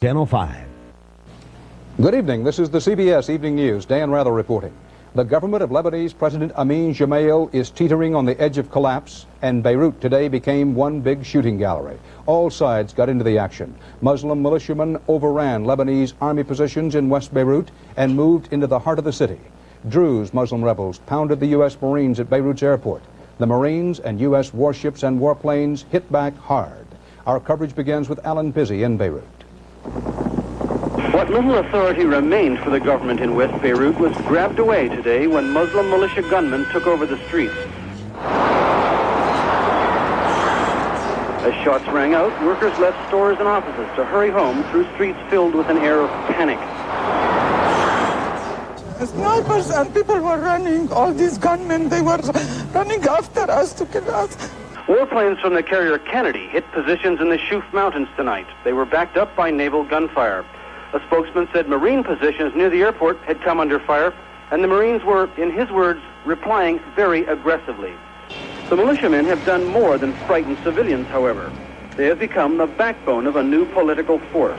Channel 5. Good evening. This is the CBS Evening News. Dan Rather reporting. The government of Lebanese President Amin Gemayel is teetering on the edge of collapse, and Beirut today became one big shooting gallery. All sides got into the action. Muslim militiamen overran Lebanese army positions in West Beirut and moved into the heart of the city. Druze Muslim rebels pounded the U.S. Marines at Beirut's airport. The Marines and U.S. warships and warplanes hit back hard. Our coverage begins with Alan Pizzi in Beirut. What little authority remained for the government in West Beirut was grabbed away today when Muslim militia gunmen took over the streets. As shots rang out, workers left stores and offices to hurry home through streets filled with an air of panic. Snipers and people were running, all these gunmen, they were running after us to kill us. Warplanes from the carrier Kennedy hit positions in the Shuf Mountains tonight. They were backed up by naval gunfire. A spokesman said Marine positions near the airport had come under fire, and the Marines were, in his words, replying very aggressively. The militiamen have done more than frighten civilians, however. They have become the backbone of a new political force.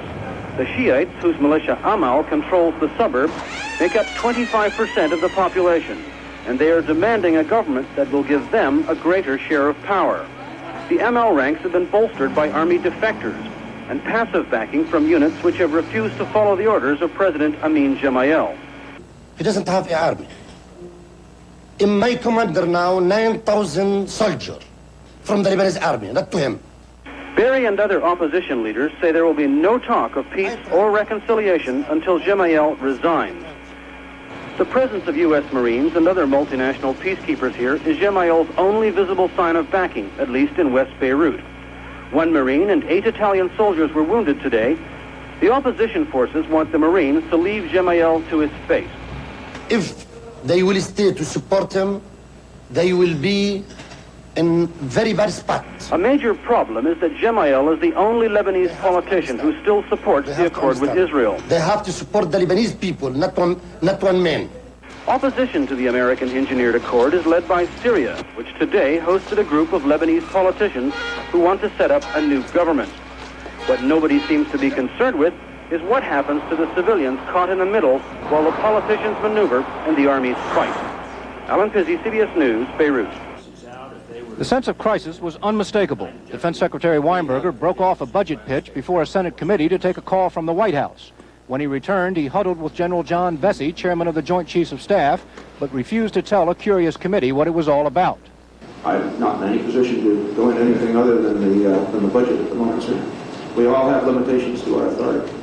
The Shiites, whose militia Amal controls the suburb, make up 25% of the population, and they are demanding a government that will give them a greater share of power. The Amal ranks have been bolstered by army defectors and passive backing from units which have refused to follow the orders of President Amin Gemayel. He doesn't have an army. In my command there are now 9,000 soldiers from the Lebanese army, not to him. Berry and other opposition leaders say there will be no talk of peace or reconciliation until Gemayel resigns. The presence of U.S. Marines and other multinational peacekeepers here is Gemayel's only visible sign of backing, at least in West Beirut. 1 Marine and 8 Italian soldiers were wounded today. The opposition forces want the Marines to leave Gemayel to his fate. If they will stay to support him, they will be in very bad spot. A major problem is that Gemayel is the only Lebanese politician who still supports the accord with Israel. They have to support the Lebanese people, not one man. Opposition to the American engineered accord is led by Syria, which today hosted a group of Lebanese politicians who want to set up a new government. What nobody seems to be concerned with is what happens to the civilians caught in the middle while the politicians maneuver and the armies fight. Alan Pizzi, CBS News, Beirut. The sense of crisis was unmistakable. Defense Secretary Weinberger broke off a budget pitch before a Senate committee to take a call from the White House. When he returned, he huddled with General John Vesey, chairman of the Joint Chiefs of Staff, but refused to tell a curious committee what it was all about. I'm not in any position to go into anything other than the budget at the moment, sir. We all have limitations to our authority.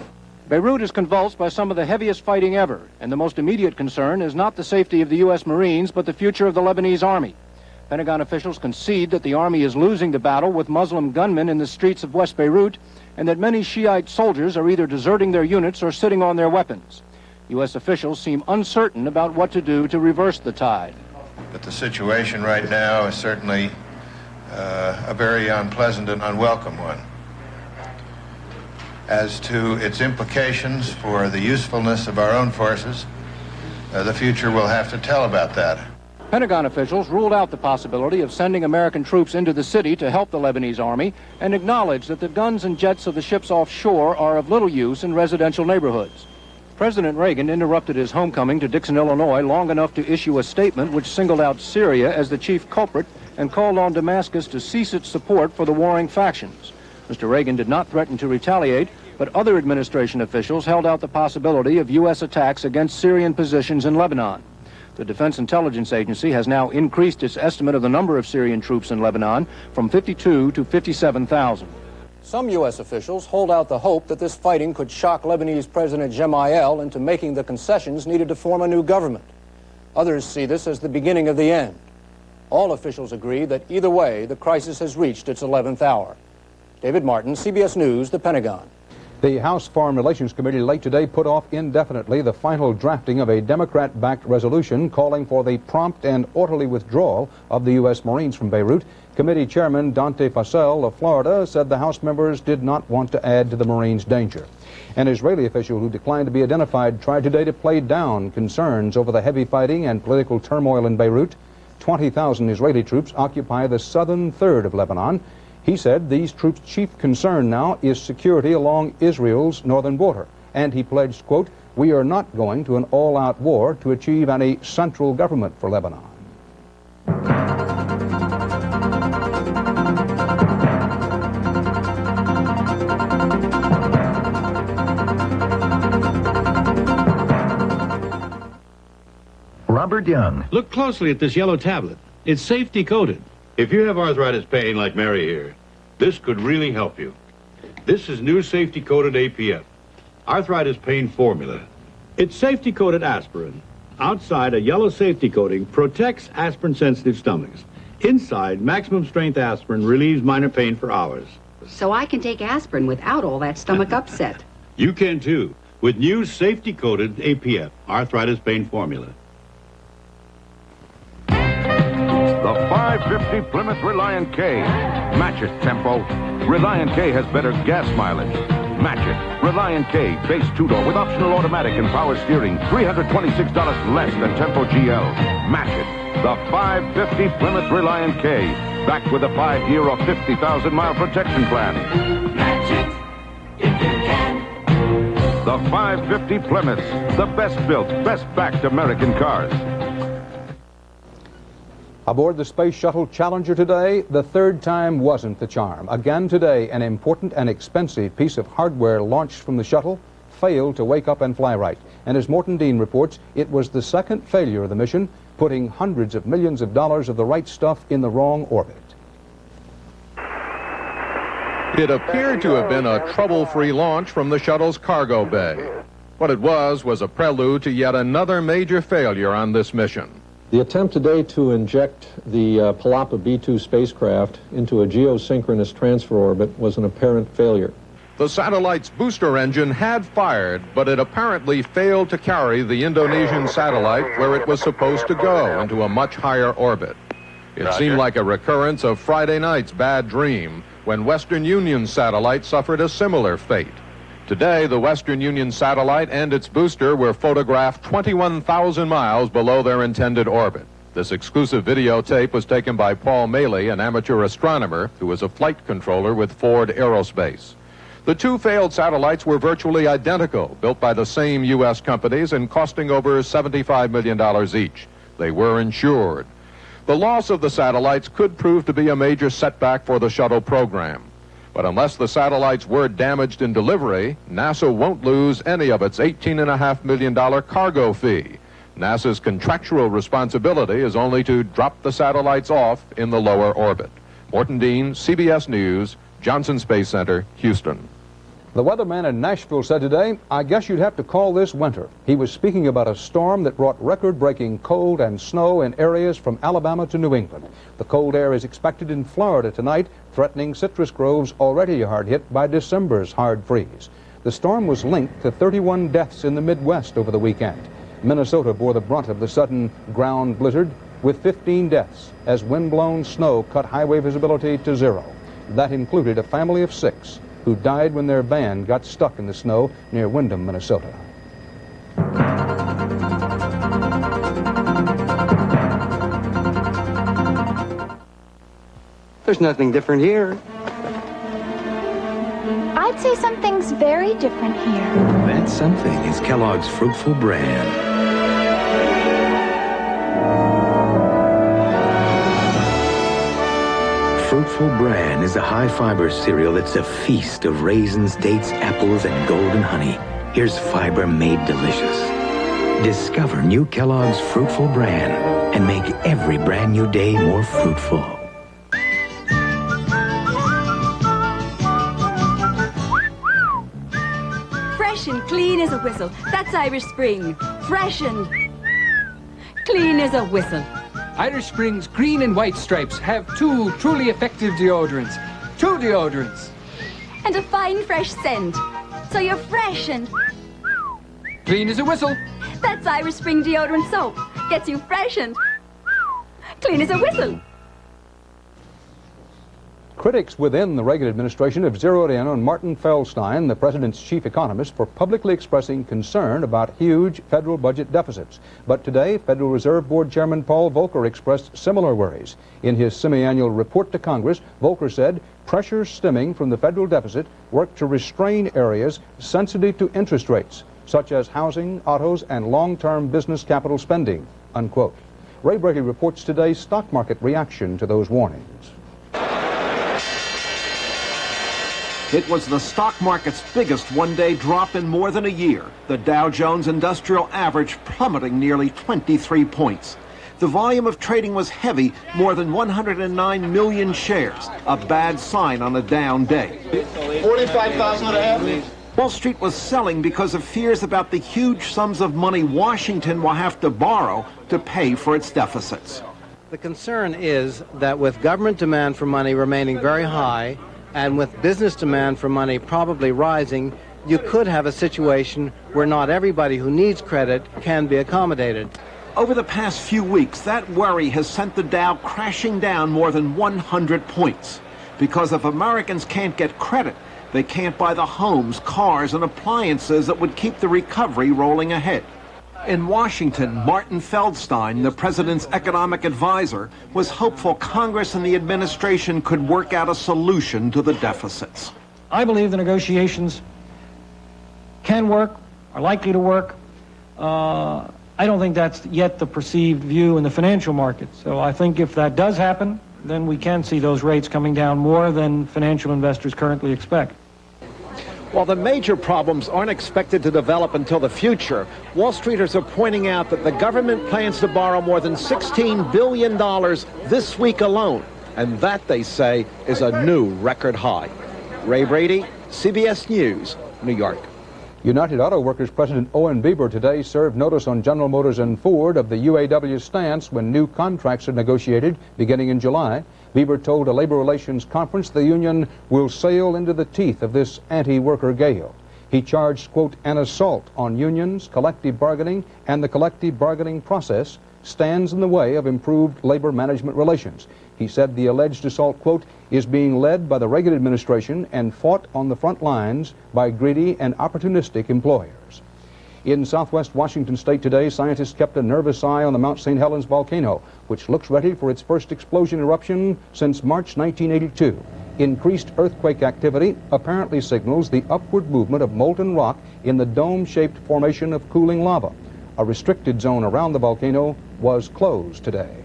Beirut is convulsed by some of the heaviest fighting ever, and the most immediate concern is not the safety of the U.S. Marines, but the future of the Lebanese army. Pentagon officials concede that the army is losing the battle with Muslim gunmen in the streets of West Beirut, and that many Shiite soldiers are either deserting their units or sitting on their weapons. U.S. officials seem uncertain about what to do to reverse the tide. But the situation right now is certainly a very unpleasant and unwelcome one. As to its implications for the usefulness of our own forces, the future will have to tell about that. Pentagon officials ruled out the possibility of sending American troops into the city to help the Lebanese army and acknowledged that the guns and jets of the ships offshore are of little use in residential neighborhoods. President Reagan interrupted his homecoming to Dixon, Illinois long enough to issue a statement which singled out Syria as the chief culprit and called on Damascus to cease its support for the warring factions. Mr. Reagan did not threaten to retaliate, but other administration officials held out the possibility of U.S. attacks against Syrian positions in Lebanon. The Defense Intelligence Agency has now increased its estimate of the number of Syrian troops in Lebanon from 52 to 57,000. Some U.S. officials hold out the hope that this fighting could shock Lebanese President Gemayel into making the concessions needed to form a new government. Others see this as the beginning of the end. All officials agree that either way, the crisis has reached its 11th hour. David Martin, CBS News, the Pentagon. The House Foreign Relations Committee late today put off indefinitely the final drafting of a Democrat-backed resolution calling for the prompt and orderly withdrawal of the U.S. Marines from Beirut. Committee Chairman Dante Fascell of Florida said the House members did not want to add to the Marines' danger. An Israeli official who declined to be identified tried today to play down concerns over the heavy fighting and political turmoil in Beirut. 20,000 Israeli troops occupy the southern third of Lebanon, He said these troops' chief concern now is security along Israel's northern border. And he pledged, quote, "We are not going to an all-out war to achieve any central government for Lebanon." Robert Young. Look closely at this yellow tablet. It's safety coded. If you have arthritis pain like Mary here, this could really help you. This is new safety coded APF, arthritis pain formula. It's safety coded aspirin. Outside, a yellow safety coating protects aspirin sensitive stomachs. Inside, maximum strength aspirin relieves minor pain for hours. So I can take aspirin without all that stomach upset. You can too, with new safety coded APF, arthritis pain formula. The 550 Plymouth Reliant K. Match it, tempo. Reliant K has better gas mileage. Match it. Reliant K, base two-door with optional automatic and power steering. $326 less than Tempo GL. Match it. The 550 Plymouth Reliant K. Backed with a 5-year or 50,000-mile protection plan. Match it if you can. The 550 Plymouth. The best built, best backed American cars. Aboard the Space Shuttle Challenger today, the third time wasn't the charm. Again today, an important and expensive piece of hardware launched from the shuttle failed to wake up and fly right. And as Morton Dean reports, it was the second failure of the mission, putting hundreds of millions of dollars of the right stuff in the wrong orbit. It appeared to have been a trouble-free launch from the shuttle's cargo bay. What it was a prelude to yet another major failure on this mission. The attempt today to inject the Palapa B-2 spacecraft into a geosynchronous transfer orbit was an apparent failure. The satellite's booster engine had fired, but it apparently failed to carry the Indonesian satellite where it was supposed to go, into a much higher orbit. It seemed like a recurrence of Friday night's bad dream, when Western Union's satellite suffered a similar fate. Today, the Western Union satellite and its booster were photographed 21,000 miles below their intended orbit. This exclusive videotape was taken by Paul Maley, an amateur astronomer who was a flight controller with Ford Aerospace. The two failed satellites were virtually identical, built by the same U.S. companies and costing over $75 million each. They were insured. The loss of the satellites could prove to be a major setback for the shuttle program. But unless the satellites were damaged in delivery, NASA won't lose any of its $18.5 million cargo fee. NASA's contractual responsibility is only to drop the satellites off in the lower orbit. Morton Dean, CBS News, Johnson Space Center, Houston. The weatherman in Nashville said today, "I guess you'd have to call this winter." He was speaking about a storm that brought record-breaking cold and snow in areas from Alabama to New England. The cold air is expected in Florida tonight, threatening citrus groves already hard hit by December's hard freeze. The storm was linked to 31 deaths in the Midwest over the weekend. Minnesota bore the brunt of the sudden ground blizzard with 15 deaths as wind-blown snow cut highway visibility to zero. That included a family of 6 who died when their van got stuck in the snow near Windham, Minnesota. There's nothing different here. I'd say something's very different here. That something is Kellogg's Fruitful Bran. Fruitful Bran is a high-fiber cereal that's a feast of raisins, dates, apples, and golden honey. Here's fiber made delicious. Discover new Kellogg's Fruitful Bran and make every brand new day more fruitful. Fresh and clean as a whistle. That's Irish Spring. Fresh and clean as a whistle. Irish Spring's green and white stripes have 2 truly effective deodorants. 2 deodorants. And a fine fresh scent. So you're fresh and clean as a whistle. That's Irish Spring deodorant soap. Gets you fresh and clean as a whistle. Critics within the Reagan administration have zeroed in on Martin Feldstein, the president's chief economist, for publicly expressing concern about huge federal budget deficits. But today, Federal Reserve Board Chairman Paul Volcker expressed similar worries. In his semi-annual report to Congress, Volcker said pressures stemming from the federal deficit work to restrain areas sensitive to interest rates, such as housing, autos, and long-term business capital spending, unquote. Ray Brady reports today's stock market reaction to those warnings. It was the stock market's biggest one-day drop in more than a year. The Dow Jones Industrial Average plummeting nearly 23 points. The volume of trading was heavy, more than 109 million shares, a bad sign on a down day. 45,000. Wall Street was selling because of fears about the huge sums of money Washington will have to borrow to pay for its deficits. The concern is that with government demand for money remaining very high, and with business demand for money probably rising, you could have a situation where not everybody who needs credit can be accommodated. Over the past few weeks, that worry has sent the Dow crashing down more than 100 points. Because if Americans can't get credit, they can't buy the homes, cars, and appliances that would keep the recovery rolling ahead. In Washington, Martin Feldstein, the president's economic advisor, was hopeful Congress and the administration could work out a solution to the deficits. I believe the negotiations can work, are likely to work. I don't think that's yet the perceived view in the financial markets. So I think if that does happen, then we can see those rates coming down more than financial investors currently expect. While the major problems aren't expected to develop until the future, Wall Streeters are pointing out that the government plans to borrow more than $16 billion this week alone. And that, they say, is a new record high. Ray Brady, CBS News, New York. United Auto Workers President Owen Bieber today served notice on General Motors and Ford of the UAW stance when new contracts are negotiated beginning in July. Bieber told a labor relations conference the union will sail into the teeth of this anti-worker gale. He charged, quote, an assault on unions, collective bargaining, and the collective bargaining process stands in the way of improved labor management relations. He said the alleged assault, quote, is being led by the Reagan administration and fought on the front lines by greedy and opportunistic employers. In southwest Washington state today, scientists kept a nervous eye on the Mount St. Helens volcano, which looks ready for its first explosion eruption since March 1982. Increased earthquake activity apparently signals the upward movement of molten rock in the dome-shaped formation of cooling lava. A restricted zone around the volcano was closed today.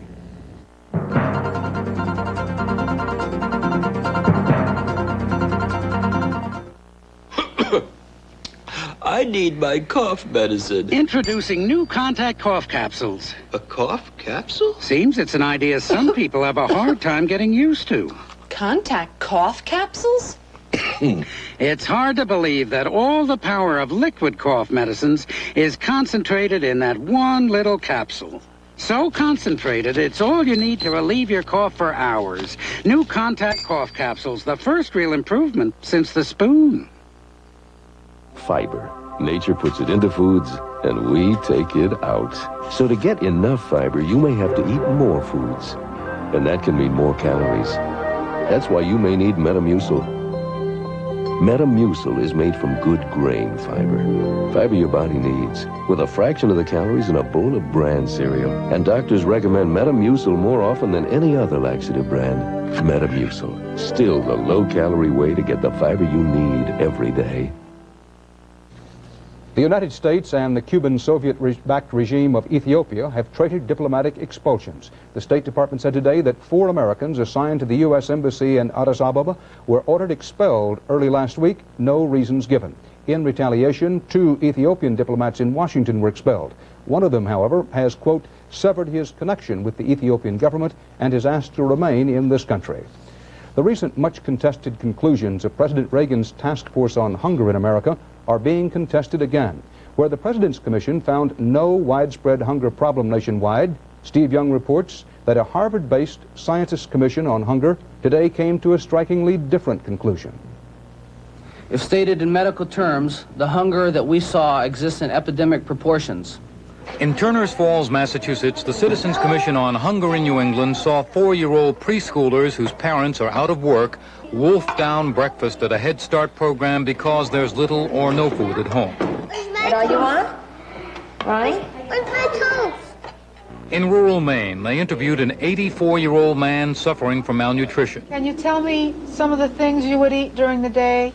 I need my cough medicine. Introducing new contact cough capsules. A cough capsule? Seems it's an idea some people have a hard time getting used to. Contact cough capsules? It's hard to believe that all the power of liquid cough medicines is concentrated in that one little capsule. So concentrated, it's all you need to relieve your cough for hours. New contact cough capsules, the first real improvement since the spoon. Fiber. Nature puts it into foods, and we take it out. So to get enough fiber, you may have to eat more foods. And that can mean more calories. That's why you may need Metamucil. Metamucil is made from good grain fiber. Fiber your body needs, with a fraction of the calories in a bowl of bran cereal. And doctors recommend Metamucil more often than any other laxative brand. Metamucil, still the low-calorie way to get the fiber you need every day. The United States and the Cuban Soviet-backed regime of Ethiopia have traded diplomatic expulsions. The State Department said today that 4 Americans assigned to the U.S. Embassy in Addis Ababa were ordered expelled early last week, no reasons given. In retaliation, 2 Ethiopian diplomats in Washington were expelled. One of them, however, has, quote, severed his connection with the Ethiopian government and is asked to remain in this country. The recent much-contested conclusions of President Reagan's task force on hunger in America are being contested again. Where the President's Commission found no widespread hunger problem nationwide, Steve Young reports that a Harvard-based Scientists Commission on Hunger today came to a strikingly different conclusion. If stated in medical terms, the hunger that we saw exists in epidemic proportions. In Turners Falls, Massachusetts, the Citizens Commission on Hunger in New England saw 4-year-old preschoolers whose parents are out of work wolf down breakfast at a Head Start program because there's little or no food at home. What all you want? Ronnie? Where's my toast? In rural Maine, they interviewed an 84-year-old man suffering from malnutrition. Can you tell me some of the things you would eat during the day?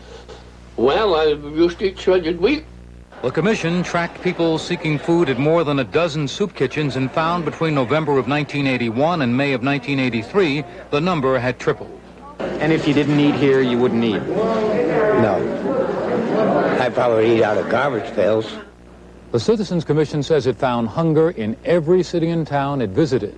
Well, I used to eat shredded wheat. The commission tracked people seeking food at more than a dozen soup kitchens and found between November of 1981 and May of 1983, the number had tripled. And if you didn't eat here, you wouldn't eat? No. I probably eat out of garbage pails. The Citizens Commission says it found hunger in every city and town it visited.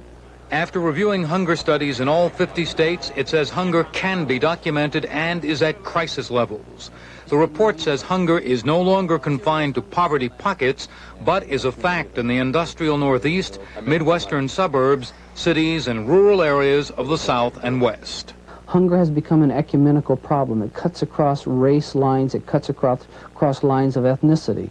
After reviewing hunger studies in all 50 states, it says hunger can be documented and is at crisis levels. The report says hunger is no longer confined to poverty pockets, but is a fact in the industrial Northeast, Midwestern suburbs, cities, and rural areas of the South and West. Hunger has become an ecumenical problem. It cuts across race lines. It cuts across lines of ethnicity.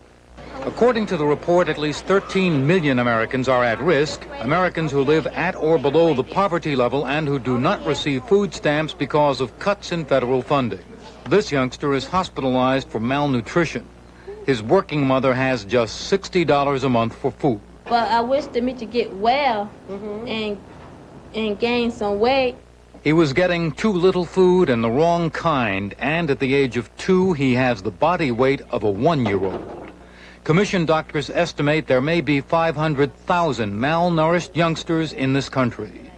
According to the report, at least 13 million Americans are at risk, Americans who live at or below the poverty level and who do not receive food stamps because of cuts in federal funding. This youngster is hospitalized for malnutrition. His working mother has just $60 a month for food. But I wish to me to get well and gain some weight. He was getting too little food and the wrong kind, and at the age of 2, he has the body weight of a 1-year-old. Commission doctors estimate there may be 500,000 malnourished youngsters in this country.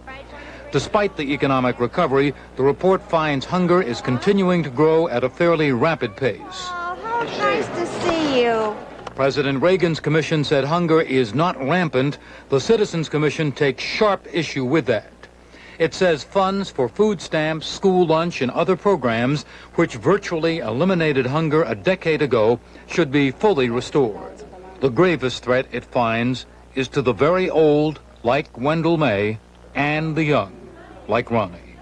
Despite the economic recovery, the report finds hunger is continuing to grow at a fairly rapid pace. Oh, how nice to see you. President Reagan's commission said hunger is not rampant. The Citizens Commission takes sharp issue with that. It says funds for food stamps, school lunch, and other programs, which virtually eliminated hunger a decade ago, should be fully restored. The gravest threat, it finds, is to the very old, like Wendell May, and the young, like Ronnie.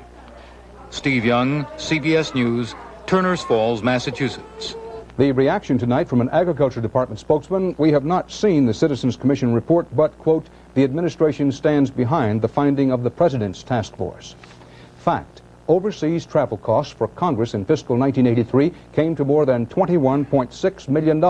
Steve Young, CBS News, Turners Falls, Massachusetts. The reaction tonight from an Agriculture Department spokesman: we have not seen the Citizens Commission report, but, quote, the administration stands behind the finding of the President's task force. Fact: overseas travel costs for Congress in fiscal 1983 came to more than $21.6 million.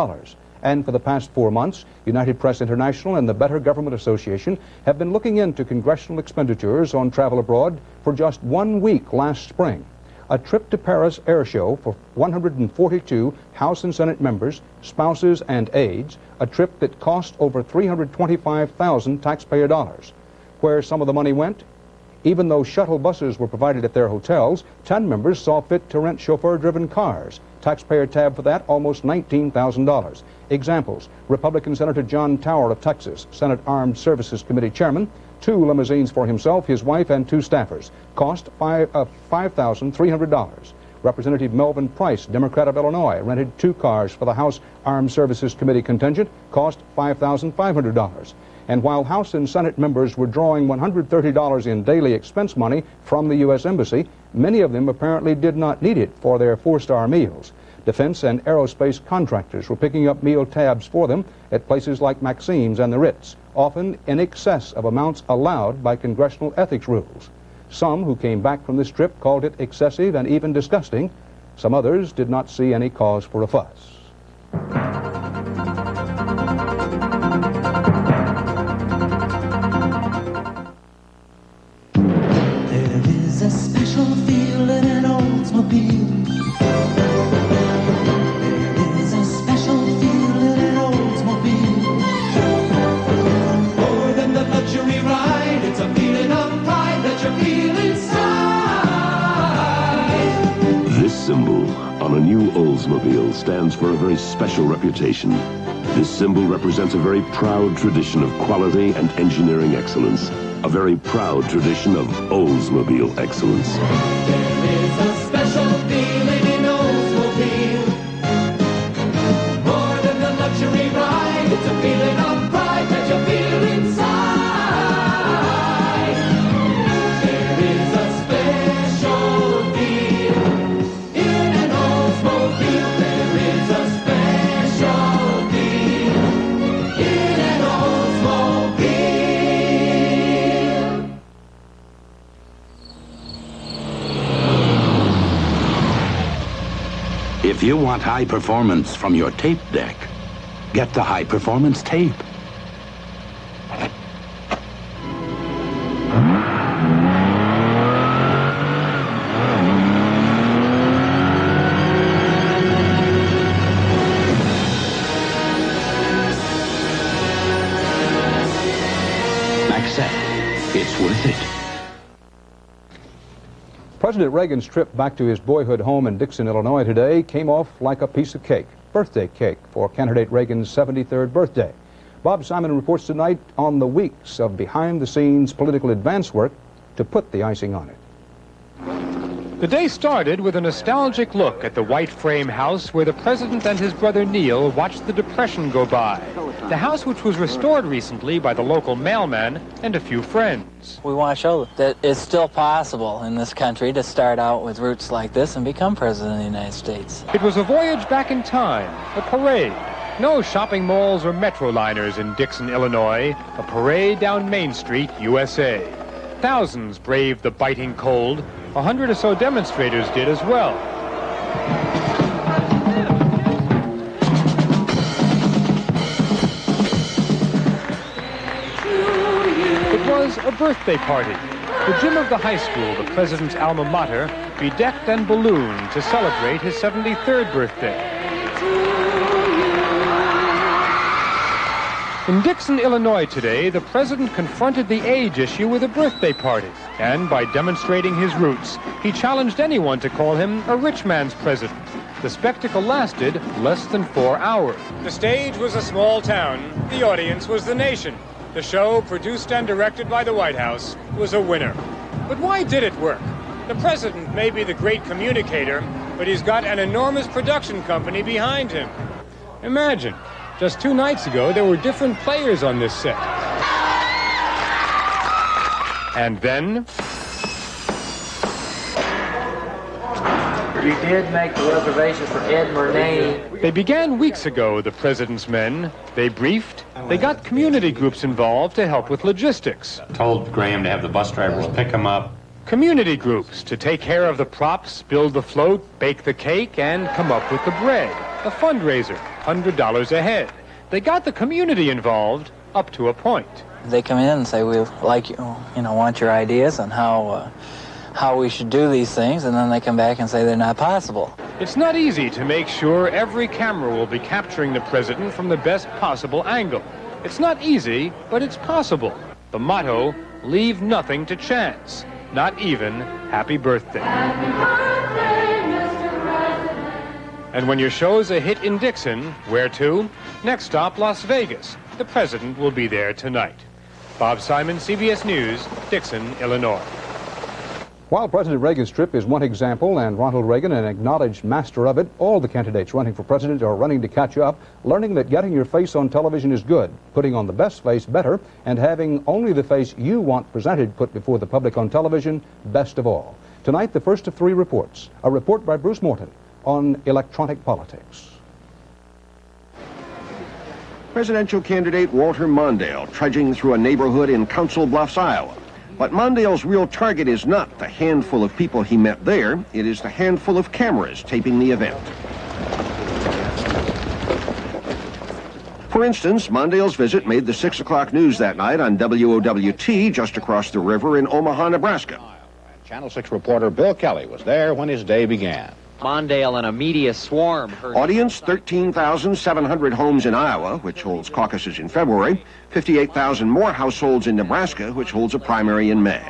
And for the past 4 months, United Press International and the Better Government Association have been looking into congressional expenditures on travel abroad for just 1 week last spring. A trip to Paris Air Show for 142 House and Senate members, spouses, and aides, a trip that cost over $325,000 taxpayer dollars. Where some of the money went? Even though shuttle buses were provided at their hotels, 10 members saw fit to rent chauffeur-driven cars. Taxpayer tab for that, almost $19,000. Examples: Republican Senator John Tower of Texas, Senate Armed Services Committee Chairman, 2 limousines for himself, his wife, and 2 staffers. Cost $5,300. Representative Melvin Price, Democrat of Illinois, rented 2 cars for the House Armed Services Committee contingent. Cost $5,500. And while House and Senate members were drawing $130 in daily expense money from the U.S. Embassy, many of them apparently did not need it for their 4-star meals. Defense and aerospace contractors were picking up meal tabs for them at places like Maxine's and the Ritz, often in excess of amounts allowed by congressional ethics rules. Some who came back from this trip called it excessive and even disgusting. Some others did not see any cause for a fuss. There is a special feeling in Oldsmobile. There is a special feeling in Oldsmobile. More than the luxury ride, it's a feeling of pride that you feel inside. This symbol on a new Oldsmobile stands for a very special reputation. This symbol represents a very proud tradition of quality and engineering excellence. A very proud tradition of Oldsmobile excellence. There is a special feeling in Oldsmobile. More than the luxury ride, it's a feeling of pride that you feel inside. There is a special deal in an Oldsmobile. There is a special deal in an Oldsmobile. If you want high performance from your tape deck, get the high performance tape. It's worth it. President Reagan's trip back to his boyhood home in Dixon, Illinois today came off like a piece of cake. Birthday cake for candidate Reagan's 73rd birthday. Bob Simon reports tonight on the weeks of behind-the-scenes political advance work to put the icing on it. The day started with a nostalgic look at the white frame house where the president and his brother Neil watched the Depression go by. The house which was restored recently by the local mailman and a few friends. We want to show that it's still possible in this country to start out with roots like this and become president of the United States. It was a voyage back in time, a parade. No shopping malls or metro liners in Dixon, Illinois. A parade down Main Street, USA. Thousands braved the biting cold. 100 or so demonstrators did as well. It was a birthday party. The gym of the high school, the president's alma mater, bedecked and ballooned to celebrate his 73rd birthday. In Dixon, Illinois today, the president confronted the age issue with a birthday party. And by demonstrating his roots, he challenged anyone to call him a rich man's president. The spectacle lasted less than 4 hours. The stage was a small town. The audience was the nation. The show, produced and directed by the White House, was a winner. But why did it work? The president may be the great communicator, but he's got an enormous production company behind him. Imagine. Just 2 nights ago, there were different players on this set. And then... You did make the reservation for Ed Murnane. They began weeks ago, the president's men. They briefed. They got community groups involved to help with logistics. Told Graham to have the bus drivers pick him up. Community groups to take care of the props, build the float, bake the cake, and come up with the bread. A fundraiser, $100 a head. They got the community involved up to a point. They come in and say, we like want your ideas on how we should do these things, and then they come back and say they're not possible. It's not easy to make sure every camera will be capturing the president from the best possible angle. It's not easy, but it's possible. The motto, leave nothing to chance, not even happy birthday. Happy birthday, Mr. President. And when your show's a hit in Dixon, where to? Next stop, Las Vegas. The president will be there tonight. Bob Simon, CBS News, Dixon, Illinois. While President Reagan's trip is one example, and Ronald Reagan an acknowledged master of it, all the candidates running for president are running to catch up, learning that getting your face on television is good, putting on the best face better, and having only the face you want presented put before the public on television best of all. Tonight, the first of 3 reports. A report by Bruce Morton on electronic politics. Presidential candidate Walter Mondale trudging through a neighborhood in Council Bluffs, Iowa. But Mondale's real target is not the handful of people he met there. It is the handful of cameras taping the event. For instance, Mondale's visit made the 6 o'clock news that night on WOWT just across the river in Omaha, Nebraska. Channel 6 reporter Bill Kelly was there when his day began. Mondale and a media swarm. Audience, 13,700 homes in Iowa, which holds caucuses in February, 58,000 more households in Nebraska, which holds a primary in May.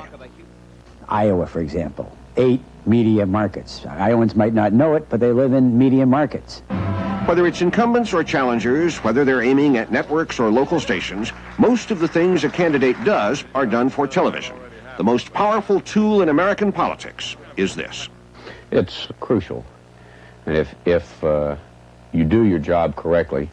Iowa, for example, 8 media markets. Iowans might not know it, but they live in media markets. Whether it's incumbents or challengers, whether they're aiming at networks or local stations, most of the things a candidate does are done for television. The most powerful tool in American politics is this. It's crucial. And if you do your job correctly,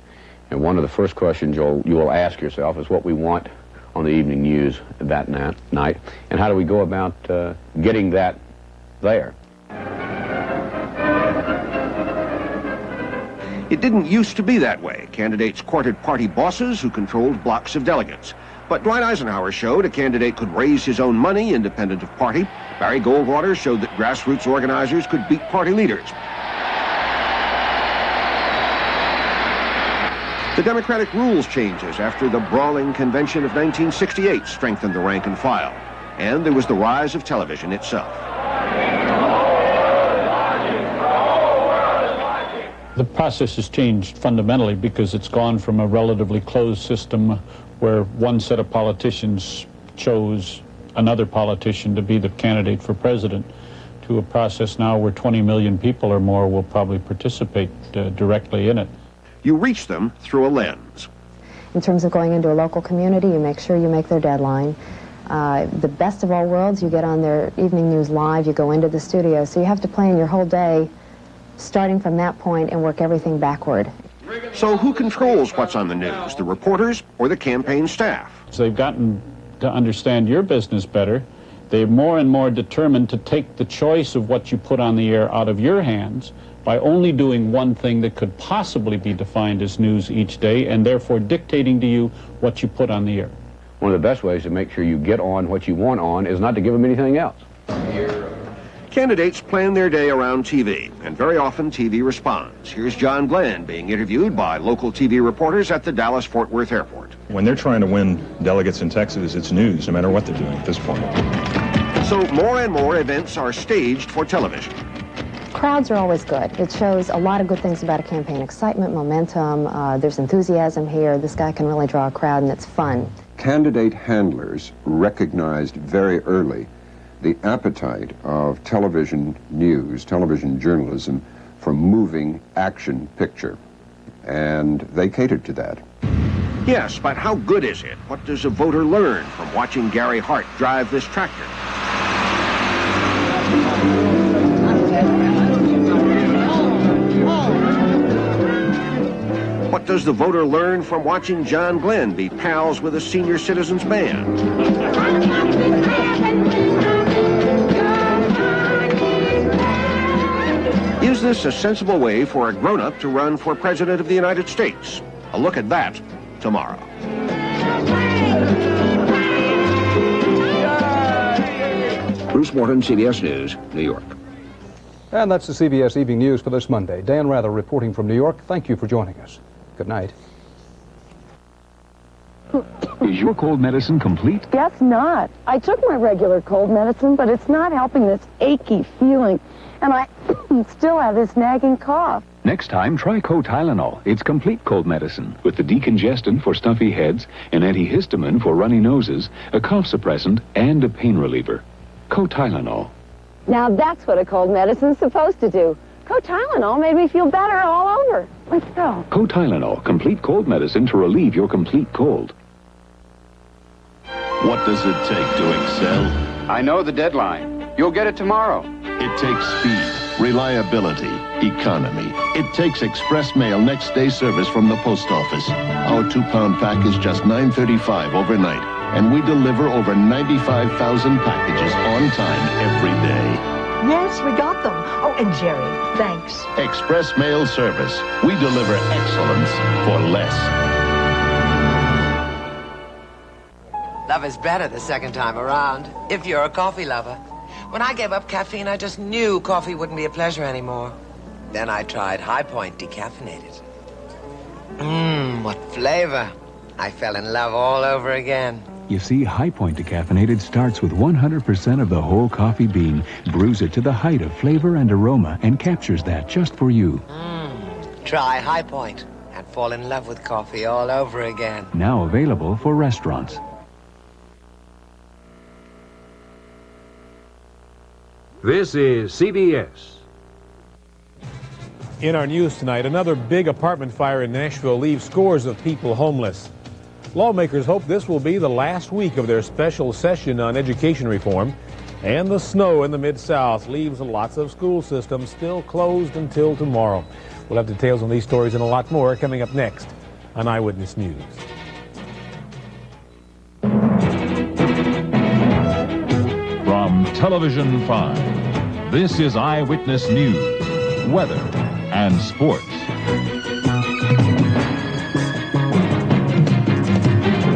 and one of the first questions you will ask yourself is what we want on the evening news that night, and how do we go about getting that there? It didn't used to be that way. Candidates courted party bosses who controlled blocks of delegates. But Dwight Eisenhower showed a candidate could raise his own money independent of party. Barry Goldwater showed that grassroots organizers could beat party leaders. The Democratic rules changes after the brawling convention of 1968 strengthened the rank and file. And there was the rise of television itself. The process has changed fundamentally because it's gone from a relatively closed system where one set of politicians chose another politician to be the candidate for president to a process now where 20 million people or more will probably participate directly in it. You reach them through a lens. In terms of going into a local community, you make sure you make their deadline. The best of all worlds, you get on their evening news live, you go into the studio, so you have to plan your whole day starting from that point and work everything backward. So who controls what's on the news, the reporters or the campaign staff? They've gotten to understand your business better. They're more and more determined to take the choice of what you put on the air out of your hands by only doing one thing that could possibly be defined as news each day, and therefore dictating to you what you put on the air. One of the best ways to make sure you get on what you want on is not to give them anything else. Candidates plan their day around TV, and very often TV responds. Here's John Glenn being interviewed by local TV reporters at the Dallas-Fort Worth Airport. When they're trying to win delegates in Texas, it's news, no matter what they're doing at this point. So more and more events are staged for television. Crowds are always good. It shows a lot of good things about a campaign. Excitement, momentum, there's enthusiasm here. This guy can really draw a crowd, and it's fun. Candidate handlers recognized very early the appetite of television news, television journalism, for moving action picture. And they catered to that. Yes, but how good is it? What does a voter learn from watching Gary Hart drive this tractor? What does the voter learn from watching John Glenn be pals with a senior citizens band? Is this a sensible way for a grown-up to run for President of the United States? A look at that tomorrow. Bruce Morton, CBS News, New York. And that's the CBS Evening News for this Monday. Dan Rather reporting from New York. Thank you for joining us. Good night. Is your cold medicine complete? Guess not. I took my regular cold medicine, but it's not helping this achy feeling. And I still have this nagging cough. Next time, try Cotylenol. It's complete cold medicine with the decongestant for stuffy heads, an antihistamine for runny noses, a cough suppressant, and a pain reliever. Cotylenol. Now that's what a cold medicine's supposed to do. Cotylenol made me feel better all over. Let's go. Cotylenol, complete cold medicine to relieve your complete cold. What does it take to excel? I know the deadline. You'll get it tomorrow. It takes speed, reliability, economy. It takes express mail next day service from the post office. Our 2-pound pack is just $9.35 overnight, and we deliver over 95,000 packages on time every day. Yes, we got them. Oh, and Jerry, thanks. Express mail service. We deliver excellence for less. Love is better the second time around, if you're a coffee lover. When I gave up caffeine, I just knew coffee wouldn't be a pleasure anymore. Then I tried High Point decaffeinated. What flavor. I fell in love all over again. You see, High Point decaffeinated starts with 100% of the whole coffee bean, brews it to the height of flavor and aroma, and captures that just for you. Try High Point and fall in love with coffee all over again. Now available for restaurants. This is CBS. In our news tonight, another big apartment fire in Nashville leaves scores of people homeless. Lawmakers hope this will be the last week of their special session on education reform. And the snow in the Mid-South leaves lots of school systems still closed until tomorrow. We'll have details on these stories and a lot more coming up next on Eyewitness News. From Television 5, this is Eyewitness News, weather, and sports.